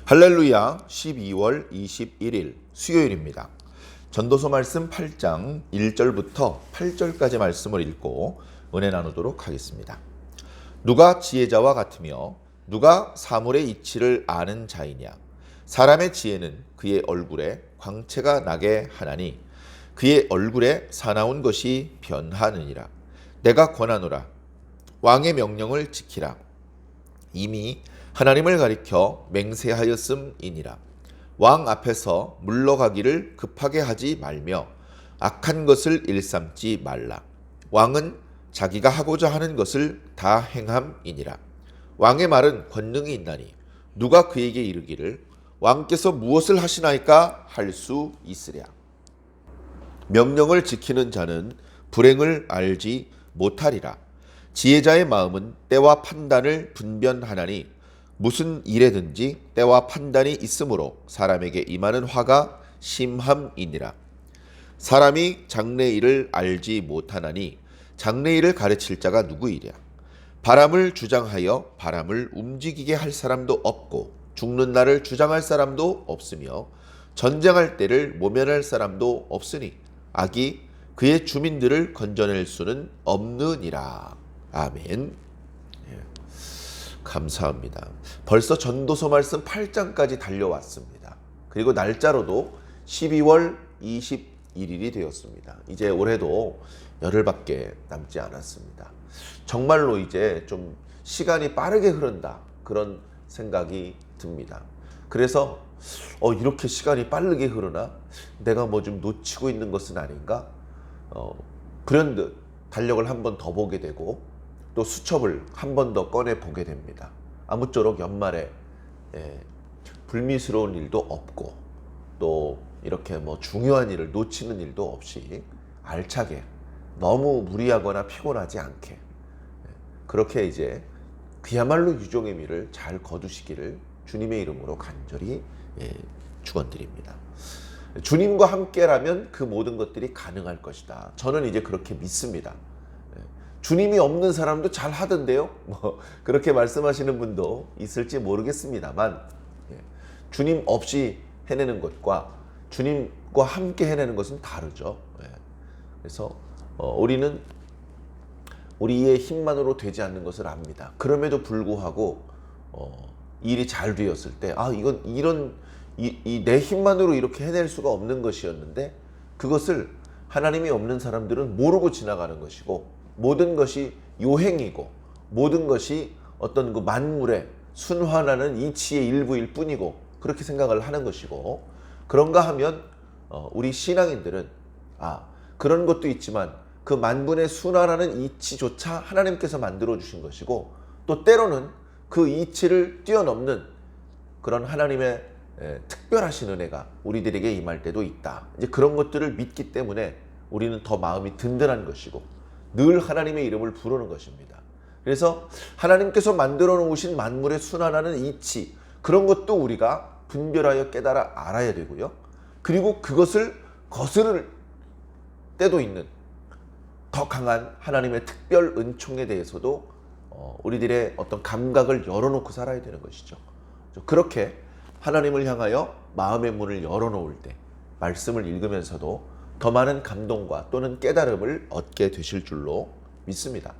할렐루야. 12월 21일 수요일입니다. 전도서 말씀 8장 1절부터 8절까지 말씀을 읽고 은혜 나누도록 하겠습니다. 누가 지혜자와 같으며 누가 사물의 이치를 아는 자이냐. 사람의 지혜는 그의 얼굴에 광채가 나게 하나니 그의 얼굴에 사나운 것이 변하느니라. 내가 권하노라. 왕의 명령을 지키라. 이미 하나님을 가리켜 맹세하였음이니라. 왕 앞에서 물러가기를 급하게 하지 말며 악한 것을 일삼지 말라. 왕은 자기가 하고자 하는 것을 다 행함이니라. 왕의 말은 권능이 있나니 누가 그에게 이르기를 왕께서 무엇을 하시나이까 할 수 있으랴. 명령을 지키는 자는 불행을 알지 못하리라. 지혜자의 마음은 때와 판단을 분별하나니 무슨 일에든지 때와 판단이 있으므로 사람에게 임하는 화가 심함이니라. 사람이 장래일을 알지 못하나니 장래일을 가르칠 자가 누구이랴. 바람을 주장하여 바람을 움직이게 할 사람도 없고 죽는 날을 주장할 사람도 없으며 전쟁할 때를 모면할 사람도 없으니 악이 그의 주민들을 건져낼 수는 없느니라. 아멘. 감사합니다. 벌써 전도서 말씀 8장까지 달려왔습니다. 그리고 날짜로도 12월 21일이 되었습니다. 이제 올해도 열흘밖에 남지 않았습니다. 정말로 이제 좀 시간이 빠르게 흐른다, 그런 생각이 듭니다. 그래서 이렇게 시간이 빠르게 흐르나? 내가 뭐 좀 놓치고 있는 것은 아닌가? 불현듯 달력을 한 번 더 보게 되고 또 수첩을 한 번 더 꺼내 보게 됩니다. 아무쪼록 연말에 불미스러운 일도 없고 또 이렇게 뭐 중요한 일을 놓치는 일도 없이 알차게, 너무 무리하거나 피곤하지 않게 그렇게 이제 그야말로 유종의 미를 잘 거두시기를 주님의 이름으로 간절히 축원드립니다. 주님과 함께라면 그 모든 것들이 가능할 것이다. 저는 이제 그렇게 믿습니다. 주님이 없는 사람도 잘 하던데요. 그렇게 말씀하시는 분도 있을지 모르겠습니다만 주님 없이 해내는 것과 주님과 함께 해내는 것은 다르죠. 그래서 우리는 우리의 힘만으로 되지 않는 것을 압니다. 그럼에도 불구하고 일이 잘 되었을 때 이건 내 힘만으로 이렇게 해낼 수가 없는 것이었는데 그것을 하나님이 없는 사람들은 모르고 지나가는 것이고 모든 것이 요행이고 모든 것이 어떤 그 만물의 순환하는 이치의 일부일 뿐이고 그렇게 생각을 하는 것이고, 그런가 하면 우리 신앙인들은 그런 것도 있지만 그 만분의 순환하는 이치조차 하나님께서 만들어 주신 것이고 또 때로는 그 이치를 뛰어넘는 그런 하나님의 특별하신 은혜가 우리들에게 임할 때도 있다. 이제 그런 것들을 믿기 때문에 우리는 더 마음이 든든한 것이고 늘 하나님의 이름을 부르는 것입니다. 그래서 하나님께서 만들어 놓으신 만물의 순환하는 이치, 그런 것도 우리가 분별하여 깨달아 알아야 되고요. 그리고 그것을 거스를 때도 있는 더 강한 하나님의 특별 은총에 대해서도 우리들의 어떤 감각을 열어놓고 살아야 되는 것이죠. 그렇게 하나님을 향하여 마음의 문을 열어놓을 때 말씀을 읽으면서도 더 많은 감동과 또는 깨달음을 얻게 되실 줄로 믿습니다.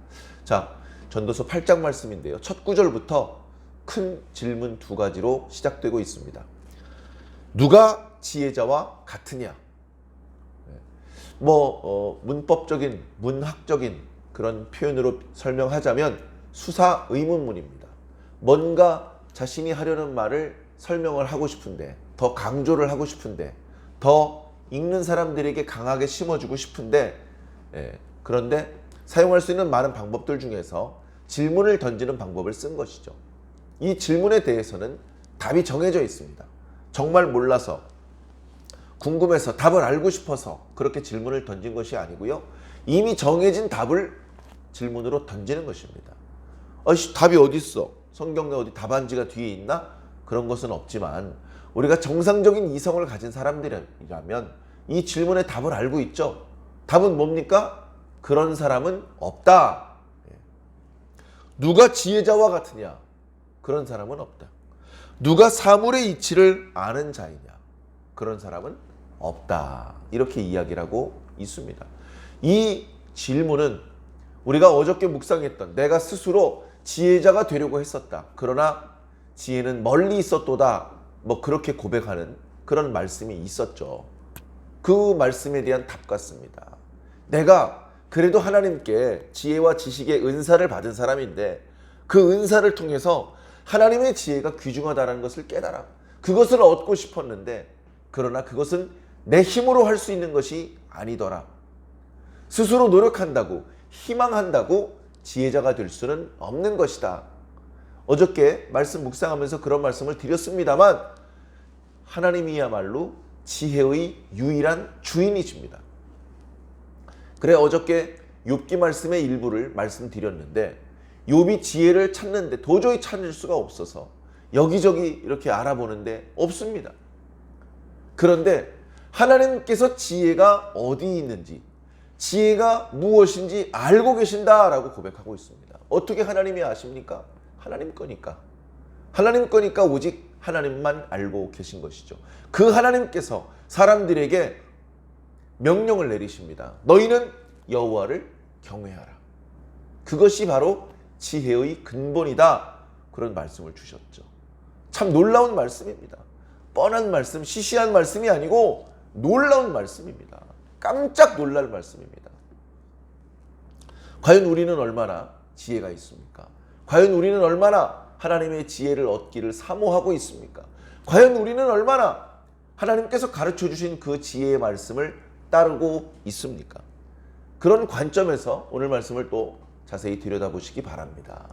자, 전도서 8장 말씀인데요. 첫 구절부터 큰 질문 두 가지로 시작되고 있습니다. 누가 지혜자와 같으냐? 문법적인, 문학적인 그런 표현으로 설명하자면 수사 의문문입니다. 뭔가 자신이 하려는 말을 설명을 하고 싶은데, 더 강조를 하고 싶은데, 더 읽는 사람들에게 강하게 심어주고 싶은데 그런데 사용할 수 있는 많은 방법들 중에서 질문을 던지는 방법을 쓴 것이죠. 이 질문에 대해서는 답이 정해져 있습니다. 정말 몰라서, 궁금해서, 답을 알고 싶어서 그렇게 질문을 던진 것이 아니고요. 이미 정해진 답을 질문으로 던지는 것입니다. 답이 어디 있어? 성경에 어디 답안지가 뒤에 있나? 그런 것은 없지만 우리가 정상적인 이성을 가진 사람들이라면 이 질문의 답을 알고 있죠. 답은 뭡니까? 그런 사람은 없다. 누가 지혜자와 같으냐? 그런 사람은 없다. 누가 사물의 이치를 아는 자이냐? 그런 사람은 없다. 이렇게 이야기를 하고 있습니다. 이 질문은 우리가 어저께 묵상했던 내가 스스로 지혜자가 되려고 했었다. 그러나 지혜는 멀리 있었도다. 뭐 그렇게 고백하는 그런 말씀이 있었죠. 그 말씀에 대한 답 같습니다. 내가 그래도 하나님께 지혜와 지식의 은사를 받은 사람인데 그 은사를 통해서 하나님의 지혜가 귀중하다는 것을 깨달아 그것을 얻고 싶었는데 그러나 그것은 내 힘으로 할 수 있는 것이 아니더라. 스스로 노력한다고 희망한다고 지혜자가 될 수는 없는 것이다. 어저께 말씀 묵상하면서 그런 말씀을 드렸습니다만 하나님이야말로 지혜의 유일한 주인이십니다. 그래 어저께 욥기 말씀의 일부를 말씀드렸는데 욥이 지혜를 찾는데 도저히 찾을 수가 없어서 여기저기 이렇게 알아보는데 없습니다. 그런데 하나님께서 지혜가 어디 있는지 지혜가 무엇인지 알고 계신다라고 고백하고 있습니다. 어떻게 하나님이 아십니까? 하나님 거니까. 하나님 거니까 오직 하나님만 알고 계신 것이죠. 그 하나님께서 사람들에게 명령을 내리십니다. 너희는 여호와를 경외하라. 그것이 바로 지혜의 근본이다. 그런 말씀을 주셨죠. 참 놀라운 말씀입니다. 뻔한 말씀, 시시한 말씀이 아니고 놀라운 말씀입니다. 깜짝 놀랄 말씀입니다. 과연 우리는 얼마나 지혜가 있습니까? 과연 우리는 얼마나 하나님의 지혜를 얻기를 사모하고 있습니까? 과연 우리는 얼마나 하나님께서 가르쳐 주신 그 지혜의 말씀을 따르고 있습니까? 그런 관점에서 오늘 말씀을 또 자세히 들여다보시기 바랍니다.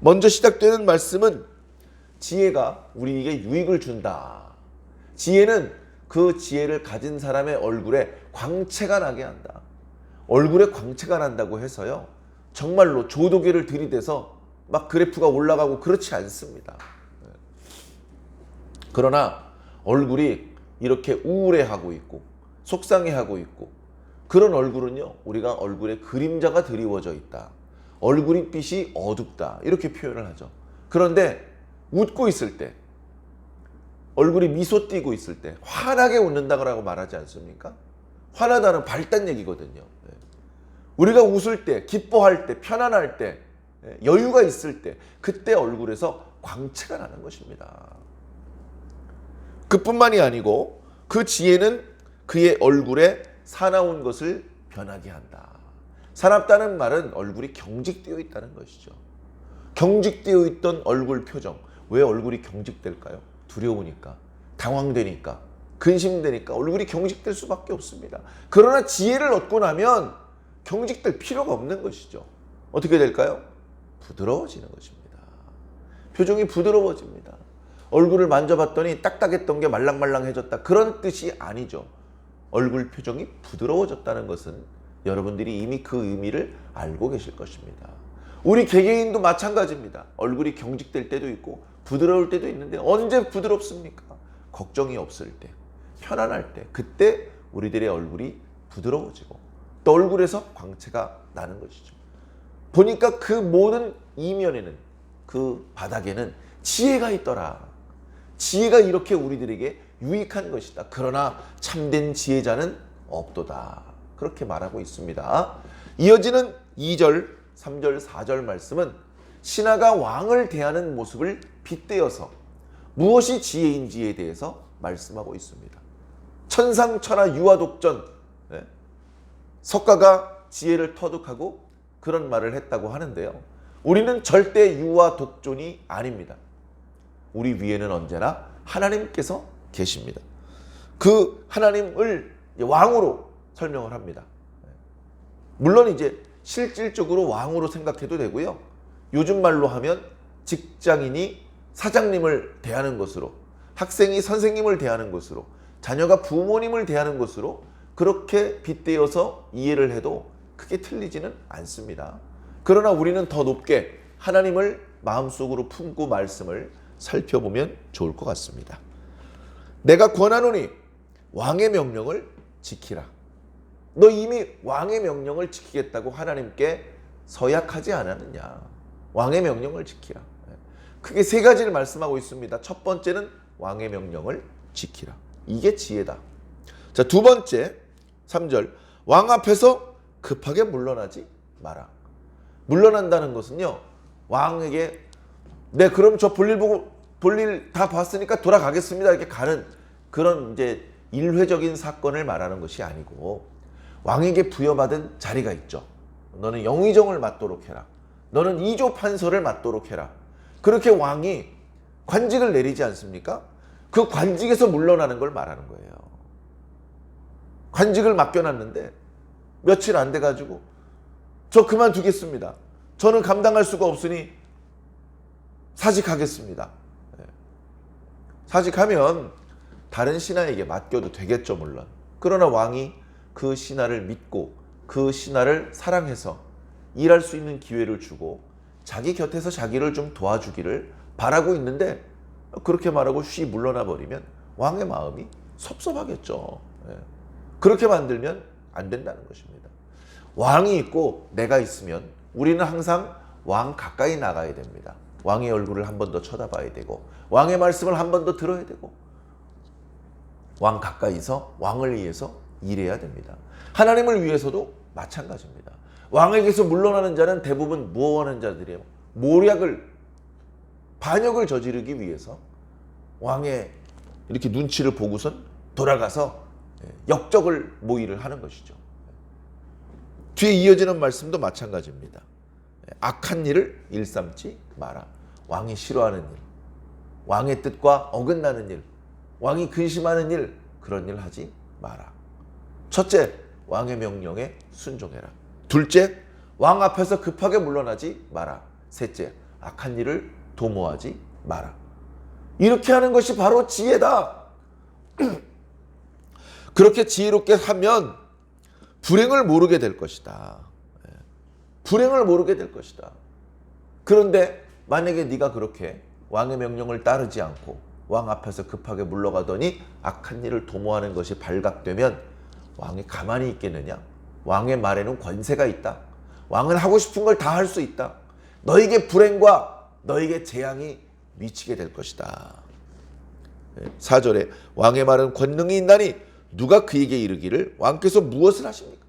먼저 시작되는 말씀은 지혜가 우리에게 유익을 준다. 지혜는 그 지혜를 가진 사람의 얼굴에 광채가 나게 한다. 얼굴에 광채가 난다고 해서요. 정말로 조도개를 들이대서 막 그래프가 올라가고 그렇지 않습니다. 그러나 얼굴이 이렇게 우울해하고 있고 속상해하고 있고 그런 얼굴은요. 우리가 얼굴에 그림자가 드리워져 있다. 얼굴이 빛이 어둡다. 이렇게 표현을 하죠. 그런데 웃고 있을 때 얼굴이 미소 띄고 있을 때 환하게 웃는다고 말하지 않습니까? 환하다는 밝단 얘기거든요. 우리가 웃을 때, 기뻐할 때, 편안할 때, 여유가 있을 때 그때 얼굴에서 광채가 나는 것입니다. 그뿐만이 아니고 그 지혜는 그의 얼굴에 사나운 것을 변하게 한다. 사납다는 말은 얼굴이 경직되어 있다는 것이죠. 경직되어 있던 얼굴 표정. 왜 얼굴이 경직될까요? 두려우니까, 당황되니까, 근심되니까 얼굴이 경직될 수밖에 없습니다. 그러나 지혜를 얻고 나면 경직될 필요가 없는 것이죠. 어떻게 될까요? 부드러워지는 것입니다. 표정이 부드러워집니다. 얼굴을 만져봤더니 딱딱했던 게 말랑말랑해졌다. 그런 뜻이 아니죠. 얼굴 표정이 부드러워졌다는 것은 여러분들이 이미 그 의미를 알고 계실 것입니다. 우리 개개인도 마찬가지입니다. 얼굴이 경직될 때도 있고 부드러울 때도 있는데 언제 부드럽습니까? 걱정이 없을 때, 편안할 때, 그때 우리들의 얼굴이 부드러워지고 또 얼굴에서 광채가 나는 것이죠. 보니까 그 모든 이면에는 그 바닥에는 지혜가 있더라. 지혜가 이렇게 우리들에게 유익한 것이다. 그러나 참된 지혜자는 없도다. 그렇게 말하고 있습니다. 이어지는 2절, 3절, 4절 말씀은 신하가 왕을 대하는 모습을 빗대어서 무엇이 지혜인지에 대해서 말씀하고 있습니다. 천상천하 유아독전, 석가가 지혜를 터득하고 그런 말을 했다고 하는데요. 우리는 절대 유아독존이 아닙니다. 우리 위에는 언제나 하나님께서 계십니다. 그 하나님을 왕으로 설명을 합니다. 물론 이제 실질적으로 왕으로 생각해도 되고요. 요즘 말로 하면 직장인이 사장님을 대하는 것으로, 학생이 선생님을 대하는 것으로, 자녀가 부모님을 대하는 것으로 그렇게 빗대어서 이해를 해도 크게 틀리지는 않습니다. 그러나 우리는 더 높게 하나님을 마음속으로 품고 말씀을 살펴보면 좋을 것 같습니다. 내가 권하노니 왕의 명령을 지키라. 너 이미 왕의 명령을 지키겠다고 하나님께 서약하지 않았느냐. 왕의 명령을 지키라. 크게 세 가지를 말씀하고 있습니다. 첫 번째는 왕의 명령을 지키라. 이게 지혜다. 자, 두 번째 3절 왕 앞에서 급하게 물러나지 마라. 물러난다는 것은요, 왕에게 네 그럼 저 볼일 다 봤으니까 돌아가겠습니다 이렇게 가는 그런 이제 일회적인 사건을 말하는 것이 아니고, 왕에게 부여받은 자리가 있죠. 너는 영의정을 맡도록 해라. 너는 2조 판서를 맡도록 해라. 그렇게 왕이 관직을 내리지 않습니까? 그 관직에서 물러나는 걸 말하는 거예요. 관직을 맡겨놨는데 며칠 안 돼가지고 저 그만두겠습니다. 저는 감당할 수가 없으니 사직하겠습니다. 사직하면 다른 신하에게 맡겨도 되겠죠, 물론. 그러나 왕이 그 신하를 믿고 그 신하를 사랑해서 일할 수 있는 기회를 주고 자기 곁에서 자기를 좀 도와주기를 바라고 있는데, 그렇게 말하고 쉬 물러나 버리면 왕의 마음이 섭섭하겠죠. 그렇게 만들면 안 된다는 것입니다. 왕이 있고 내가 있으면 우리는 항상 왕 가까이 나가야 됩니다. 왕의 얼굴을 한 번 더 쳐다봐야 되고, 왕의 말씀을 한 번 더 들어야 되고, 왕 가까이서 왕을 위해서 일해야 됩니다. 하나님을 위해서도 마찬가지입니다. 왕에게서 물러나는 자는 대부분 무엇하는 자들이에요? 반역을 저지르기 위해서 왕의 이렇게 눈치를 보고선 돌아가서 역적을 모의를 하는 것이죠. 뒤에 이어지는 말씀도 마찬가지입니다. 악한 일을 일삼지 마라. 왕이 싫어하는 일, 왕의 뜻과 어긋나는 일, 왕이 근심하는 일, 그런 일 하지 마라. 첫째, 왕의 명령에 순종해라. 둘째, 왕 앞에서 급하게 물러나지 마라. 셋째, 악한 일을 도모하지 마라. 이렇게 하는 것이 바로 지혜다. 그렇게 지혜롭게 하면 불행을 모르게 될 것이다. 불행을 모르게 될 것이다. 그런데 만약에 네가 그렇게 왕의 명령을 따르지 않고 왕 앞에서 급하게 물러가더니 악한 일을 도모하는 것이 발각되면 왕이 가만히 있겠느냐? 왕의 말에는 권세가 있다. 왕은 하고 싶은 걸 다 할 수 있다. 너에게 불행과 너에게 재앙이 미치게 될 것이다. 4절에 왕의 말은 권능이 있나니 누가 그에게 이르기를 왕께서 무엇을 하십니까?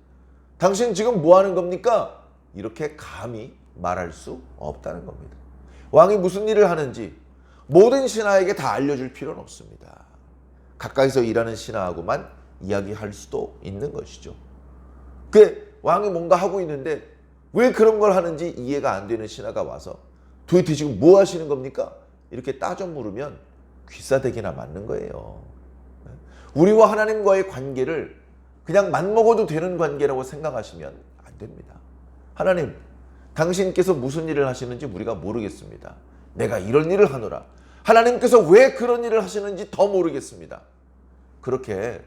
당신 지금 뭐 하는 겁니까? 이렇게 감히 말할 수 없다는 겁니다. 왕이 무슨 일을 하는지 모든 신하에게 다 알려줄 필요는 없습니다. 가까이서 일하는 신하하고만 이야기할 수도 있는 것이죠. 왕이 뭔가 하고 있는데 왜 그런 걸 하는지 이해가 안 되는 신하가 와서 도대체 지금 뭐 하시는 겁니까? 이렇게 따져 물으면 귀싸대기나 맞는 거예요. 우리와 하나님과의 관계를 그냥 맘먹어도 되는 관계라고 생각하시면 안 됩니다. 하나님, 당신께서 무슨 일을 하시는지 우리가 모르겠습니다. 내가 이런 일을 하노라. 하나님께서 왜 그런 일을 하시는지 더 모르겠습니다. 그렇게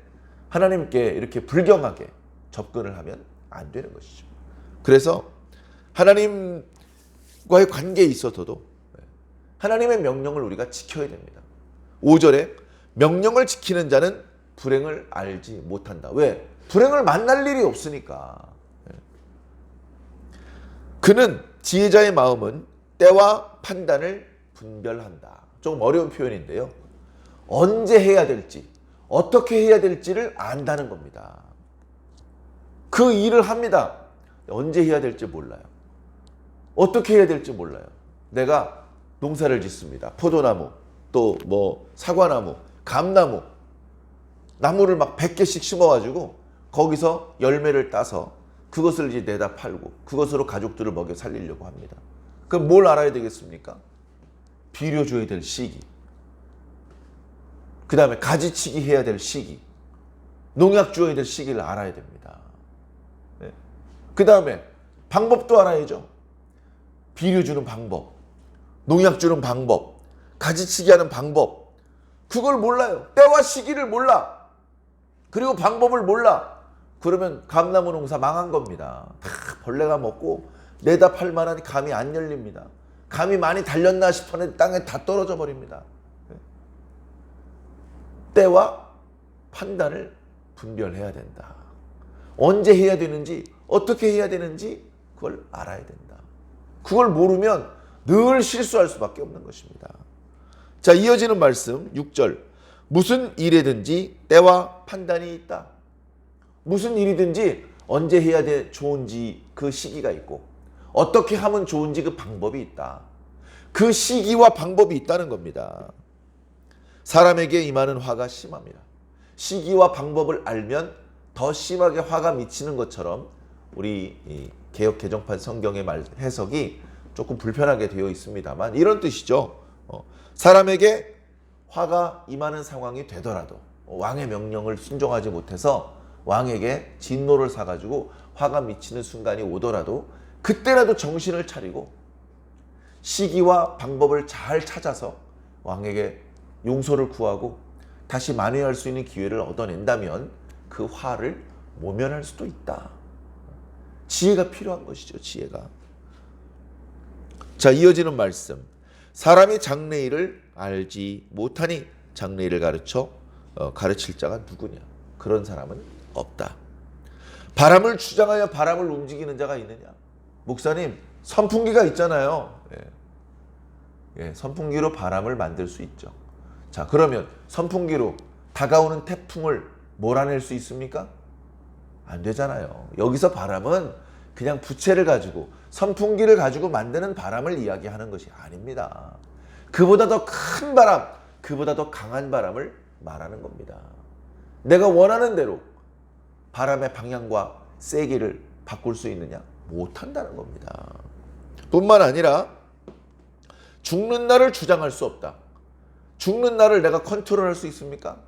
하나님께 이렇게 불경하게 접근을 하면 안 되는 것이죠. 그래서 하나님과의 관계에 있어서도 하나님의 명령을 우리가 지켜야 됩니다. 5절에 명령을 지키는 자는 불행을 알지 못한다. 왜? 불행을 만날 일이 없으니까. 그는 지혜자의 마음은 때와 판단을 분별한다. 조금 어려운 표현인데요. 언제 해야 될지, 어떻게 해야 될지를 안다는 겁니다. 그 일을 합니다. 언제 해야 될지 몰라요. 어떻게 해야 될지 몰라요. 내가 농사를 짓습니다. 포도나무, 또 뭐 사과나무, 감나무, 나무를 막 100개씩 심어가지고 거기서 열매를 따서 그것을 이제 내다 팔고 그것으로 가족들을 먹여 살리려고 합니다. 그럼 뭘 알아야 되겠습니까? 비료줘야 될 시기, 그 다음에 가지치기 해야 될 시기, 농약 줘야 될 시기를 알아야 됩니다. 네. 그 다음에 방법도 알아야죠. 비료 주는 방법, 농약 주는 방법, 가지치기 하는 방법, 그걸 몰라요. 때와 시기를 몰라. 그리고 방법을 몰라. 그러면 감나무 농사 망한 겁니다. 다 벌레가 먹고 내다 팔 만한 감이 안 열립니다. 감이 많이 달렸나 싶었는데 땅에 다 떨어져 버립니다. 때와 판단을 분별해야 된다. 언제 해야 되는지, 어떻게 해야 되는지 그걸 알아야 된다. 그걸 모르면 늘 실수할 수밖에 없는 것입니다. 자, 이어지는 말씀 6절. 무슨 일이든지 때와 판단이 있다. 무슨 일이든지 언제 해야 좋은지 그 시기가 있고 어떻게 하면 좋은지 그 방법이 있다. 그 시기와 방법이 있다는 겁니다. 사람에게 임하는 화가 심합니다. 시기와 방법을 알면 더 심하게 화가 미치는 것처럼 우리 개역 개정판 성경의 말 해석이 조금 불편하게 되어 있습니다만 이런 뜻이죠. 사람에게 화가 임하는 상황이 되더라도 왕의 명령을 순종하지 못해서 왕에게 진노를 사가지고 화가 미치는 순간이 오더라도 그때라도 정신을 차리고 시기와 방법을 잘 찾아서 왕에게 용서를 구하고 다시 만회할 수 있는 기회를 얻어낸다면 그 화를 모면할 수도 있다. 지혜가 필요한 것이죠. 지혜가. 자, 이어지는 말씀. 사람이 장래일을 알지 못하니 장래일을 가르칠 자가 누구냐. 그런 사람은 없다. 바람을 주장하여 바람을 움직이는 자가 있느냐. 목사님, 선풍기가 있잖아요. 선풍기로 바람을 만들 수 있죠. 자, 그러면 선풍기로 다가오는 태풍을 몰아낼 수 있습니까? 안 되잖아요. 여기서 바람은 그냥 부채를 가지고 선풍기를 가지고 만드는 바람을 이야기하는 것이 아닙니다. 그보다 더 큰 바람, 그보다 더 강한 바람을 말하는 겁니다. 내가 원하는 대로 바람의 방향과 세기를 바꿀 수 있느냐? 못한다는 겁니다. 뿐만 아니라 죽는 날을 주장할 수 없다. 죽는 날을 내가 컨트롤할 수 있습니까?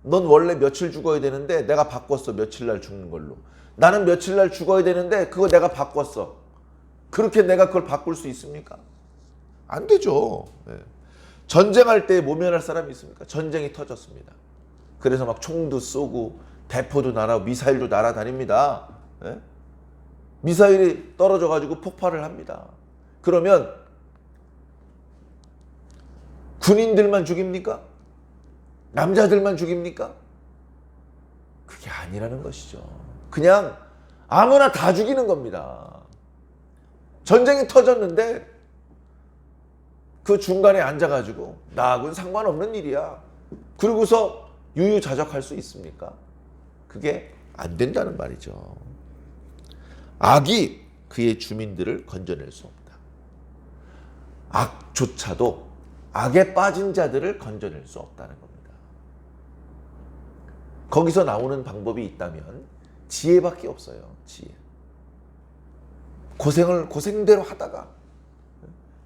넌 원래 며칠 죽어야 되는데 내가 바꿨어. 며칠 날 죽는 걸로. 나는 며칠 날 죽어야 되는데 그거 내가 바꿨어. 그렇게 내가 그걸 바꿀 수 있습니까? 안 되죠. 전쟁할 때 모면할 사람이 있습니까? 전쟁이 터졌습니다. 그래서 막 총도 쏘고 대포도 날아오고 미사일도 날아다닙니다. 미사일이 떨어져가지고 폭발을 합니다. 그러면 군인들만 죽입니까? 남자들만 죽입니까? 그게 아니라는 것이죠. 그냥 아무나 다 죽이는 겁니다. 전쟁이 터졌는데 그 중간에 앉아가지고 나하고는 상관없는 일이야. 그러고서 유유자적할 수 있습니까? 그게 안 된다는 말이죠. 악이 그의 주민들을 건져낼 수 없다. 악조차도 악에 빠진 자들을 건져낼 수 없다는 겁니다. 거기서 나오는 방법이 있다면 지혜밖에 없어요. 지혜. 고생대로 하다가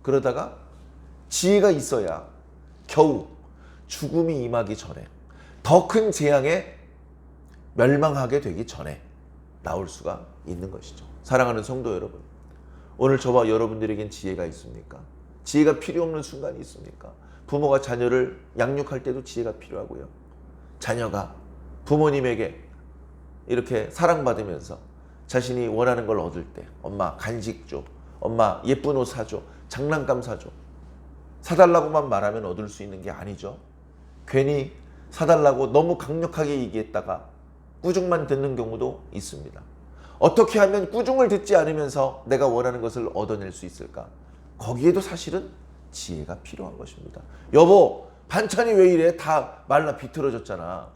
그러다가 지혜가 있어야 겨우 죽음이 임하기 전에 더 큰 재앙에 멸망하게 되기 전에 나올 수가 있는 것이죠. 사랑하는 성도 여러분, 오늘 저와 여러분들에겐 지혜가 있습니까? 지혜가 필요 없는 순간이 있습니까? 부모가 자녀를 양육할 때도 지혜가 필요하고요. 자녀가 부모님에게 이렇게 사랑받으면서 자신이 원하는 걸 얻을 때 엄마 간식 줘, 엄마 예쁜 옷 사줘, 장난감 사줘. 사달라고만 말하면 얻을 수 있는 게 아니죠. 괜히 사달라고 너무 강력하게 얘기했다가 꾸중만 듣는 경우도 있습니다. 어떻게 하면 꾸중을 듣지 않으면서 내가 원하는 것을 얻어낼 수 있을까? 거기에도 사실은 지혜가 필요한 것입니다. 여보, 반찬이 왜 이래? 다 말라 비틀어졌잖아.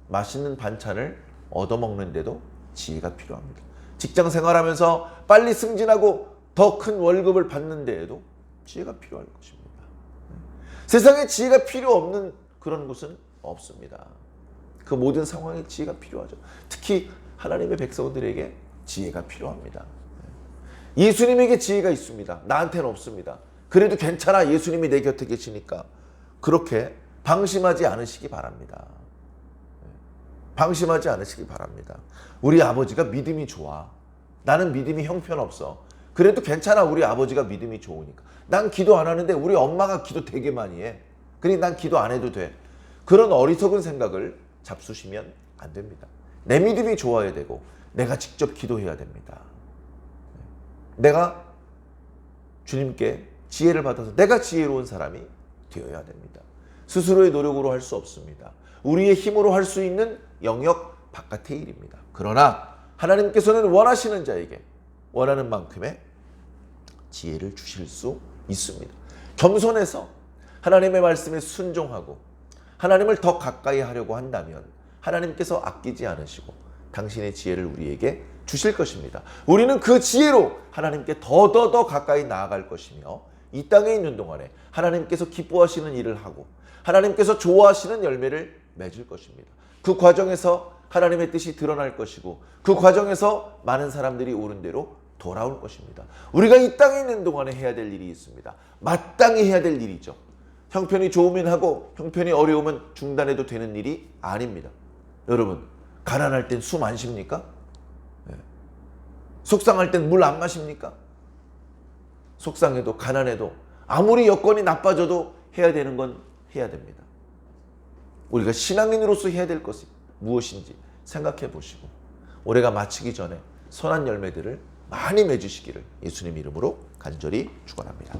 맛있는 반찬을 얻어먹는데도 지혜가 필요합니다. 직장 생활하면서 빨리 승진하고 더 큰 월급을 받는 데에도 지혜가 필요할 것입니다. 세상에 지혜가 필요 없는 그런 곳은 없습니다. 그 모든 상황에 지혜가 필요하죠. 특히 하나님의 백성들에게 지혜가 필요합니다. 예수님에게 지혜가 있습니다. 나한테는 없습니다. 그래도 괜찮아. 예수님이 내 곁에 계시니까. 그렇게 방심하지 않으시기 바랍니다. 방심하지 않으시기 바랍니다. 우리 아버지가 믿음이 좋아. 나는 믿음이 형편없어. 그래도 괜찮아. 우리 아버지가 믿음이 좋으니까. 난 기도 안 하는데 우리 엄마가 기도 되게 많이 해. 그러니 난 기도 안 해도 돼. 그런 어리석은 생각을 잡수시면 안 됩니다. 내 믿음이 좋아야 되고 내가 직접 기도해야 됩니다. 내가 주님께 지혜를 받아서 내가 지혜로운 사람이 되어야 됩니다. 스스로의 노력으로 할 수 없습니다. 우리의 힘으로 할 수 있는 영역 바깥의 일입니다. 그러나 하나님께서는 원하시는 자에게 원하는 만큼의 지혜를 주실 수 있습니다. 겸손해서 하나님의 말씀에 순종하고 하나님을 더 가까이 하려고 한다면 하나님께서 아끼지 않으시고 당신의 지혜를 우리에게 주실 것입니다. 우리는 그 지혜로 하나님께 더 가까이 나아갈 것이며 이 땅에 있는 동안에 하나님께서 기뻐하시는 일을 하고 하나님께서 좋아하시는 열매를 맺을 것입니다. 그 과정에서 하나님의 뜻이 드러날 것이고 그 과정에서 많은 사람들이 옳은 대로 돌아올 것입니다. 우리가 이 땅에 있는 동안에 해야 될 일이 있습니다. 마땅히 해야 될 일이죠. 형편이 좋으면 하고 형편이 어려우면 중단해도 되는 일이 아닙니다. 여러분, 가난할 땐 숨 안 쉽니까? 속상할 땐 물 안 마십니까? 속상해도 가난해도 아무리 여건이 나빠져도 해야 되는 건 해야 됩니다. 우리가 신앙인으로서 해야 될 것이 무엇인지 생각해 보시고 올해가 마치기 전에 선한 열매들을 많이 맺으시기를 예수님 이름으로 간절히 축원합니다.